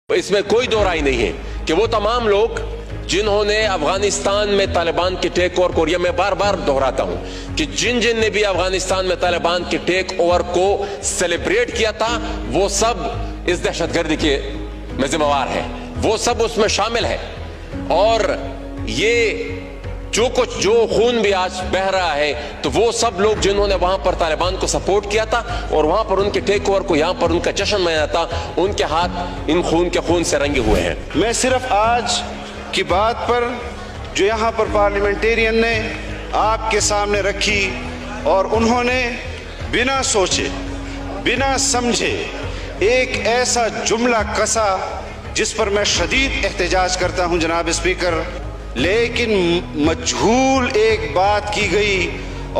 اس میں کوئی دو رائے نہیں ہے کہ وہ تمام لوگ جنہوں نے افغانستان میں طالبان کے ٹیک اوور کو، یہ میں بار بار دہراتا ہوں کہ جن نے بھی افغانستان میں طالبان کے ٹیک اوور کو سیلیبریٹ کیا تھا وہ سب اس دہشت گردی کے میں ذمہ وار ہے، وہ سب اس میں شامل ہے۔ اور یہ جو خون بھی آج بہ رہا ہے تو وہ سب لوگ جنہوں نے وہاں پر طالبان کو سپورٹ کیا تھا اور وہاں پر ان کے ٹیک اوور کو، یہاں پر ان کا جشن منایا تھا، ان کے ہاتھ ان خون کے خون سے رنگے ہوئے ہیں۔ میں صرف آج کی بات پر جو یہاں پر پارلیمنٹیرین نے آپ کے سامنے رکھی اور انہوں نے بنا سوچے بنا سمجھے ایک ایسا جملہ کسا جس پر میں شدید احتجاج کرتا ہوں جناب اسپیکر، لیکن مجہول ایک بات کی گئی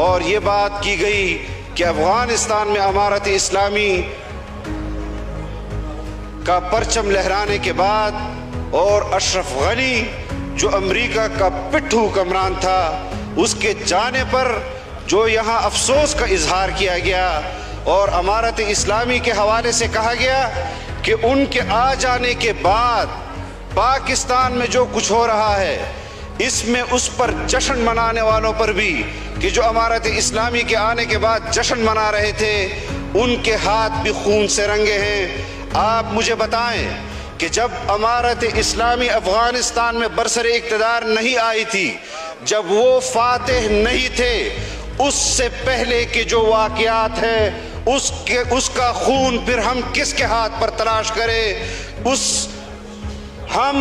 اور یہ بات کی گئی کہ افغانستان میں امارت اسلامی کا پرچم لہرانے کے بعد اور اشرف غنی جو امریکہ کا پٹھو حکمران تھا اس کے جانے پر جو یہاں افسوس کا اظہار کیا گیا اور امارت اسلامی کے حوالے سے کہا گیا کہ ان کے آ جانے کے بعد پاکستان میں جو کچھ ہو رہا ہے اس میں اس پر جشن منانے والوں پر بھی کہ جو امارت اسلامی کے آنے کے بعد جشن منا رہے تھے ان کے ہاتھ بھی خون سے رنگے ہیں۔ آپ مجھے بتائیں کہ جب امارت اسلامی افغانستان میں برسر اقتدار نہیں آئی تھی، جب وہ فاتح نہیں تھے، اس سے پہلے کے جو واقعات ہیں اس کا خون پھر ہم کس کے ہاتھ پر تلاش کریں؟ ہم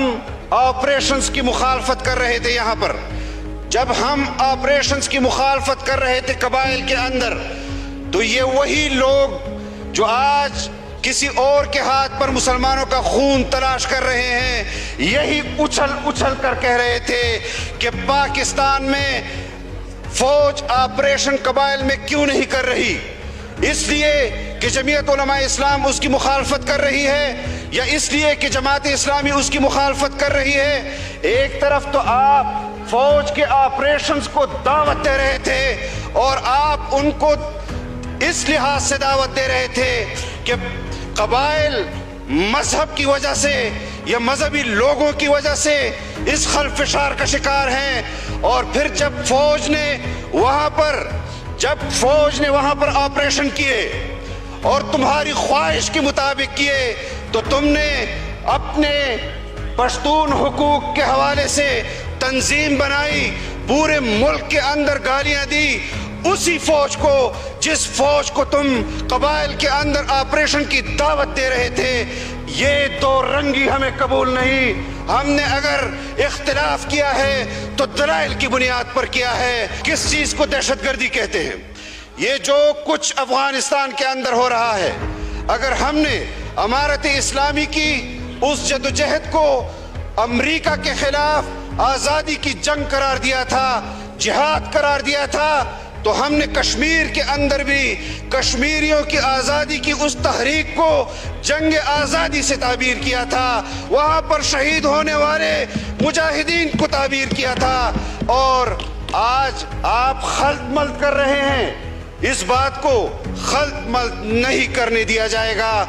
آپریشنز کی مخالفت کر رہے تھے یہاں پر، جب ہم آپریشنز کی مخالفت کر رہے تھے قبائل کے اندر، تو یہ وہی لوگ جو آج کسی اور کے ہاتھ پر مسلمانوں کا خون تلاش کر رہے ہیں یہی اچھل کر کہہ رہے تھے کہ پاکستان میں فوج آپریشن قبائل میں کیوں نہیں کر رہی؟ اس لیے کہ جمعیت علماء اسلام اس کی مخالفت کر رہی ہے یا اس لیے کہ جماعت اسلامی اس کی مخالفت کر رہی ہے؟ ایک طرف تو آپ فوج کے آپریشنز کو دعوت دے رہے تھے اور آپ ان کو اس لحاظ سے دعوت دے رہے تھے کہ قبائل مذہب کی وجہ سے یا مذہبی لوگوں کی وجہ سے اس خلفشار کا شکار ہیں، اور پھر جب فوج نے وہاں پر آپریشن کیے اور تمہاری خواہش کے مطابق کیے تو تم نے اپنے پشتون حقوق کے حوالے سے تنظیم بنائی، پورے ملک کے اندر گالیاں دی اسی فوج کو جس فوج کو تم قبائل کے اندر آپریشن کی دعوت دے رہے تھے۔ یہ دو رنگی ہمیں قبول نہیں۔ ہم نے اگر اختلاف کیا ہے تو دلائل کی بنیاد پر کیا ہے۔ کس چیز کو دہشت گردی کہتے ہیں؟ یہ جو کچھ افغانستان کے اندر ہو رہا ہے، اگر ہم نے امارت اسلامی کی اس جدوجہد کو امریکہ کے خلاف آزادی کی جنگ قرار دیا تھا، جہاد قرار دیا تھا، تو ہم نے کشمیر کے اندر بھی کشمیریوں کی آزادی کی اس تحریک کو جنگ آزادی سے تعبیر کیا تھا، وہاں پر شہید ہونے والے مجاہدین کو تعبیر کیا تھا، اور آج آپ خلط ملط کر رہے ہیں۔ اس بات کو خلط ملط نہیں کرنے دیا جائے گا۔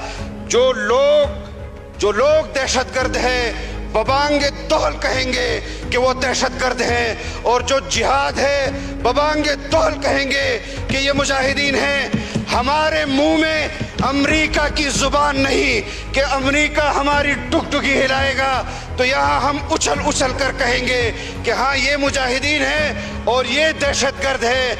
جو لوگ دہشت گرد ہیں ببانگ دہل کہیں گے کہ وہ دہشت گرد ہیں، اور جو جہاد ہے ببانگ دہل کہیں گے کہ یہ مجاہدین ہیں۔ ہمارے منہ میں امریکہ کی زبان نہیں کہ امریکہ ہماری ڈگڈگی ہلائے گا تو یہاں ہم اچھل کر کہیں گے کہ ہاں یہ مجاہدین ہیں اور یہ دہشت گرد ہے۔